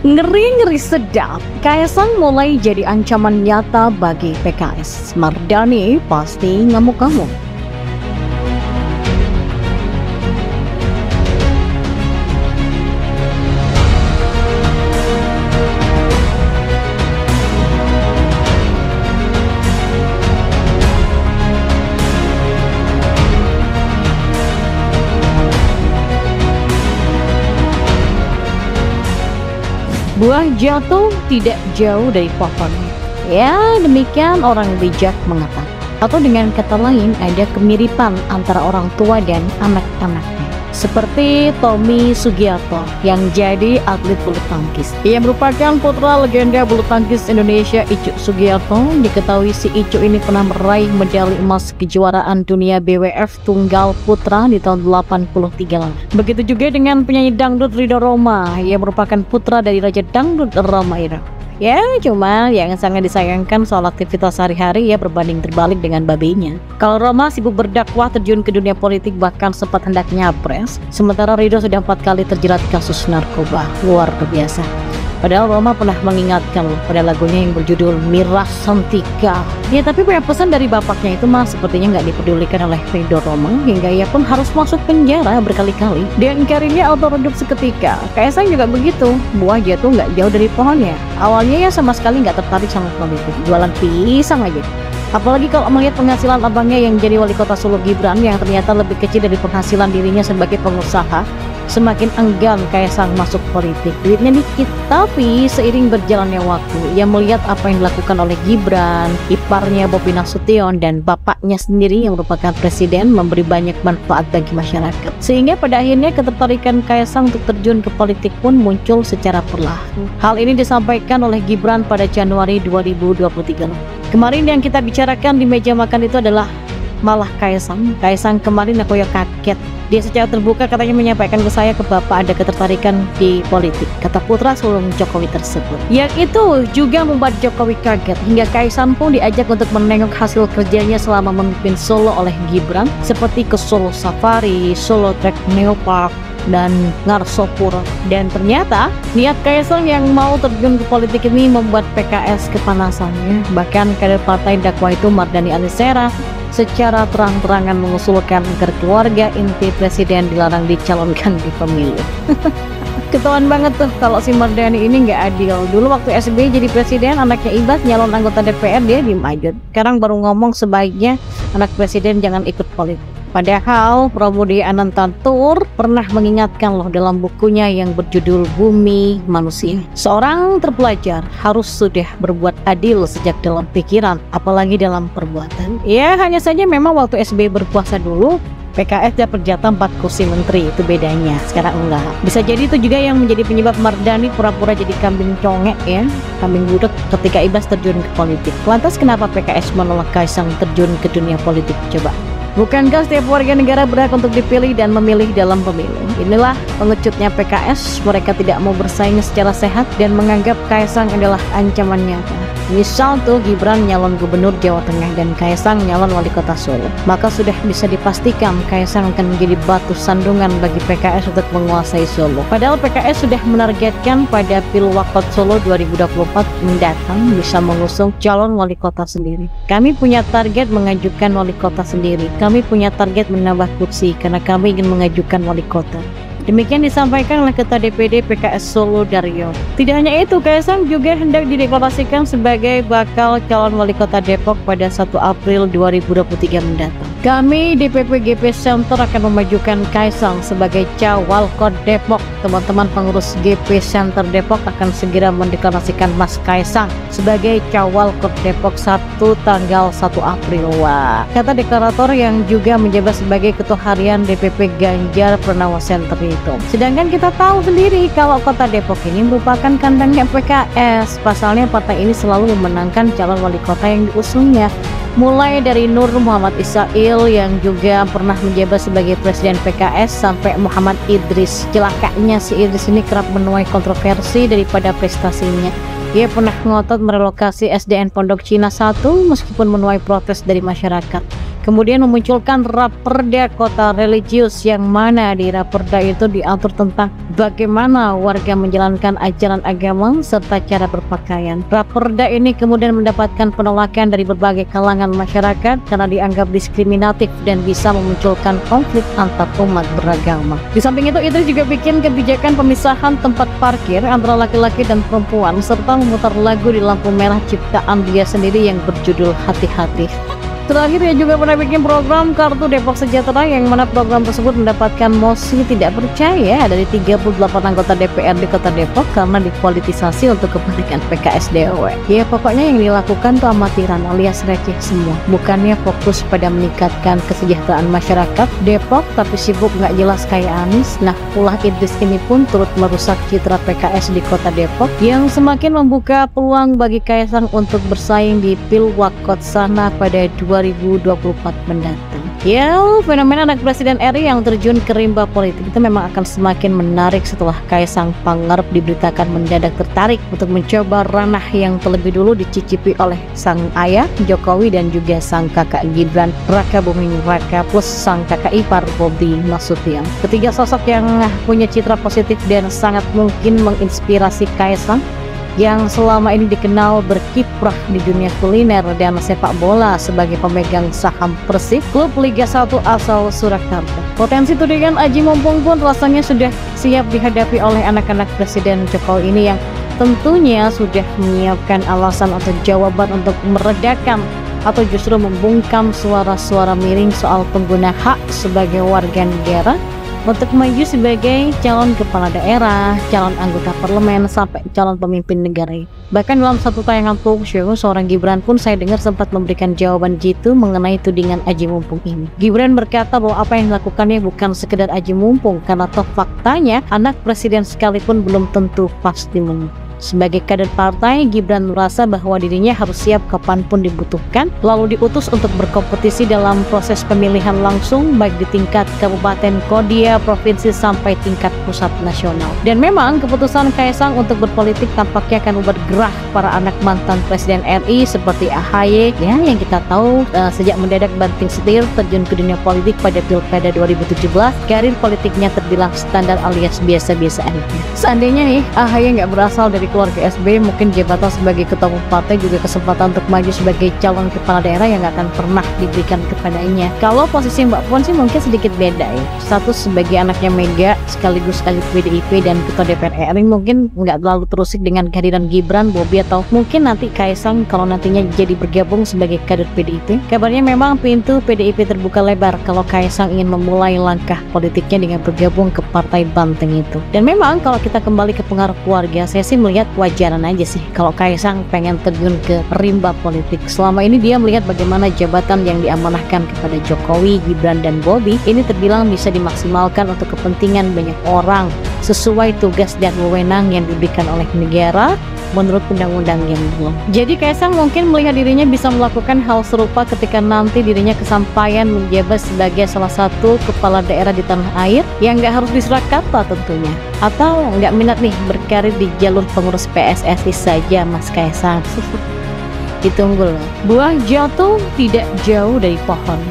Ngeri-ngeri sedap, Kaisang mulai jadi ancaman nyata bagi PKS. Mardhani pasti ngamuk-ngamuk. Buah jatuh tidak jauh dari pohonnya. Ya, demikian orang bijak mengatakan. Atau dengan kata lain, ada kemiripan antara orang tua dan anak-anaknya. Seperti Tommy Sugiarto yang jadi atlet bulu tangkis. Ia merupakan putra legenda bulu tangkis Indonesia Icuk Sugiarto. Diketahui si Icuk ini pernah meraih medali emas kejuaraan dunia BWF tunggal putra di tahun 83 lalu. Begitu juga dengan penyanyi dangdut Ridho Rhoma. Ia merupakan putra dari Raja Dangdut Rhoma Irama. Ya, cuma yang sangat disayangkan soal aktivitas sehari-hari ya berbanding terbalik dengan babenya. Kalau Rhoma sibuk berdakwah, terjun ke dunia politik, bahkan sempat hendak nyapres, sementara Ridho sudah 4 kali terjerat kasus narkoba. Luar biasa. Padahal Rhoma pernah mengingatkan pada lagunya yang berjudul Miras Santika. Ya, tapi banyak pesan dari bapaknya itu mah sepertinya nggak dipedulikan oleh Ridho Rhoma, hingga ia pun harus masuk penjara berkali-kali. Dan karirnya auto redup seketika. Kaisang juga begitu, buah jatuh nggak jauh dari pohonnya. Awalnya ya sama sekali nggak tertarik sama politik, jualan pisang aja. Apalagi kalau melihat penghasilan abangnya yang jadi wali kota Solo, Gibran, yang ternyata lebih kecil dari penghasilan dirinya sebagai pengusaha. Semakin enggan Kaisang masuk politik. Duitnya dikit, tapi seiring berjalannya waktu, ia melihat apa yang dilakukan oleh Gibran, iparnya Bobi Nasution, dan bapaknya sendiri yang merupakan presiden, memberi banyak manfaat bagi masyarakat. Sehingga pada akhirnya ketertarikan Kaisang untuk terjun ke politik pun muncul secara perlahan. Hal ini disampaikan oleh Gibran pada Januari 2023. Kemarin yang kita bicarakan di meja makan itu adalah malah Kaisang. Kaisang kemarin aku ya kaget. Dia secara terbuka katanya menyampaikan ke saya, ke bapak ada ketertarikan di politik, kata putra sulung Jokowi tersebut. Yang itu juga membuat Jokowi kaget, hingga Kaisang pun diajak untuk menengok hasil kerjanya selama memimpin Solo oleh Gibran, seperti ke Solo Safari, Solo Trek Neopark, dan Ngarsopuro. Dan ternyata niat Kaisang yang mau terjun ke politik ini membuat PKS kepanasannya. Bahkan kader partai dakwah itu Mardhani Alisera secara terang-terangan mengusulkan agar keluarga inti presiden dilarang dicalonkan di pemilu. Ketahuan banget tuh kalau si Mardhani ini nggak adil. Dulu waktu SBY jadi presiden, anaknya Ibas nyalon anggota DPR, dia diem aja. Sekarang baru ngomong sebaiknya anak presiden jangan ikut politik. Padahal Pramoedya Anantatur pernah mengingatkan loh dalam bukunya yang berjudul Bumi Manusia. Seorang terpelajar harus sudah berbuat adil sejak dalam pikiran, apalagi dalam perbuatan. Ya, hanya saja memang waktu SBY berkuasa dulu, PKS dapat jatah 4 kursi menteri, itu bedanya. Sekarang enggak. Bisa jadi itu juga yang menjadi penyebab Mardhani pura-pura jadi kambing congek ya, kambing budek ketika Ibas terjun ke politik. Lantas kenapa PKS menolak Kaisang terjun ke dunia politik? Coba. Bukankah setiap warga negara berhak untuk dipilih dan memilih dalam pemilu? Inilah pengecutnya PKS, mereka tidak mau bersaing secara sehat dan menganggap Kaisang adalah ancaman nyata. Misal tuh Gibran nyalon gubernur Jawa Tengah dan Kaisang nyalon wali kota Solo, maka sudah bisa dipastikan Kaisang akan menjadi batu sandungan bagi PKS untuk menguasai Solo. Padahal PKS sudah menargetkan pada Pilwakot Solo 2024 mendatang bisa mengusung calon wali kota sendiri. Kami punya target mengajukan wali kota sendiri. Kami punya target menambah kursi karena kami ingin mengajukan wali kota. Demikian disampaikan oleh Ketua DPD PKS Solo Daryo. Tidak hanya itu, Kaisang juga hendak dideklarasikan sebagai bakal calon wali kota Depok pada 1 April 2023 mendatang. Kami DPP GP Center akan memajukan Kaisang sebagai Cawalkot Depok. Teman-teman pengurus GP Center Depok akan segera mendeklarasikan Mas Kaisang sebagai Cawalkot Depok 1 tanggal 1 April. Wah, kata deklarator yang juga menjabat sebagai Ketua Harian DPP Ganjar Pranowo Center itu. Sedangkan kita tahu sendiri kalau kota Depok ini merupakan kandangnya PKS. Pasalnya partai ini selalu memenangkan calon wali kota yang diusungnya. Mulai dari Nur Muhammad Isail yang juga pernah menjabat sebagai presiden PKS sampai Muhammad Idris. Celakanya si Idris ini kerap menuai kontroversi daripada prestasinya. Ia pernah ngotot merelokasi SDN Pondok Cina 1 meskipun menuai protes dari masyarakat. kemudian memunculkan Raperda Kota Religius, yang mana di Raperda itu diatur tentang bagaimana warga menjalankan ajaran agama serta cara berpakaian. Raperda ini kemudian mendapatkan penolakan dari berbagai kalangan masyarakat karena dianggap diskriminatif dan bisa memunculkan konflik antar umat beragama. Di samping itu, Idris juga bikin kebijakan pemisahan tempat parkir antara laki-laki dan perempuan serta memutar lagu di lampu merah ciptaan dia sendiri yang berjudul Hati-Hati. Terakhir, ia juga pernah bikin program Kartu Depok Sejahtera, yang mana program tersebut mendapatkan mosi tidak percaya dari 38 anggota DPR di Kota Depok karena dipolitisasi untuk kepentingan PKSDW. Ya pokoknya yang dilakukan tuh amatiran alias receh semua, bukannya fokus pada meningkatkan kesejahteraan masyarakat Depok, tapi sibuk nggak jelas kayak Anies. Nah, ulah Idris ini pun turut merusak citra PKS di Kota Depok yang semakin membuka peluang bagi Kaisang untuk bersaing di Pilwakot sana pada 2024 mendatang. Ya, fenomena anak Presiden RI yang terjun ke rimba politik itu memang akan semakin menarik setelah Kaisang Pangarep diberitakan mendadak tertarik untuk mencoba ranah yang terlebih dulu dicicipi oleh sang ayah Jokowi dan juga sang kakak Gibran Raka Buming Raka plus sang kakak ipar Bobi Nasution. Ketiga sosok yang punya citra positif dan sangat mungkin menginspirasi Kaisang yang selama ini dikenal berkiprah di dunia kuliner dan sepak bola sebagai pemegang saham Persib, klub Liga 1 asal Surakarta. Potensi tudingan Aji Mumpung pun rasanya sudah siap dihadapi oleh anak-anak Presiden Jokowi ini yang tentunya sudah menyiapkan alasan atau jawaban untuk meredakan atau justru membungkam suara-suara miring soal pengguna hak sebagai warga negara untuk maju sebagai calon kepala daerah, calon anggota parlemen, sampai calon pemimpin negara. Bahkan dalam satu tayangan talk show, seorang Gibran pun saya dengar sempat memberikan jawaban jitu mengenai tudingan Aji Mumpung ini. Gibran berkata bahwa apa yang dilakukannya bukan sekedar Aji Mumpung, karena toh faktanya anak presiden sekalipun belum tentu pasti menang. Sebagai kader partai, Gibran merasa bahwa dirinya harus siap kapanpun dibutuhkan, lalu diutus untuk berkompetisi dalam proses pemilihan langsung baik di tingkat kabupaten, kodia, provinsi sampai tingkat pusat nasional. Dan memang keputusan Kaisang untuk berpolitik tampaknya akan membuat gerah para anak mantan Presiden RI seperti AHY ya, yang kita tahu sejak mendadak banting setir terjun ke dunia politik pada Pilkada 2017, karir politiknya terbilang standar alias biasa-biasa aja. Seandainya nih AHY nggak berasal dari keluarga SBY, mungkin jabatan sebagai ketua umum partai juga kesempatan untuk maju sebagai calon kepala daerah yang nggak akan pernah diberikan kepadanya. Kalau posisi Mbak Puan sih mungkin sedikit beda ya, status sebagai anaknya Mega sekaligus PDIP dan ketua DPR RI mungkin nggak terlalu terusik dengan kehadiran Gibran, Bobi, atau mungkin nanti Kaisang kalau nantinya jadi bergabung sebagai kader PDIP. Kabarnya memang pintu PDIP terbuka lebar kalau Kaisang ingin memulai langkah politiknya dengan bergabung ke Partai Banteng itu. Dan memang kalau kita kembali ke pengaruh keluarga, saya sih melihat wajaran aja sih kalau Kaisang pengen terjun ke rimba politik. Selama ini dia melihat bagaimana jabatan yang diamanahkan kepada Jokowi, Gibran, dan Bobi ini terbilang bisa dimaksimalkan untuk kepentingan banyak orang sesuai tugas dan wewenang yang diberikan oleh negara menurut undang-undang yang belum. Jadi Kaisang mungkin melihat dirinya bisa melakukan hal serupa ketika nanti dirinya kesampaian menjabat sebagai salah satu kepala daerah di tanah air yang nggak harus di Surakarta tentunya, atau nggak minat nih berkarir di jalur pengurus PSSI saja Mas Kaisang. Ditunggu loh, buah jatuh tidak jauh dari pohon.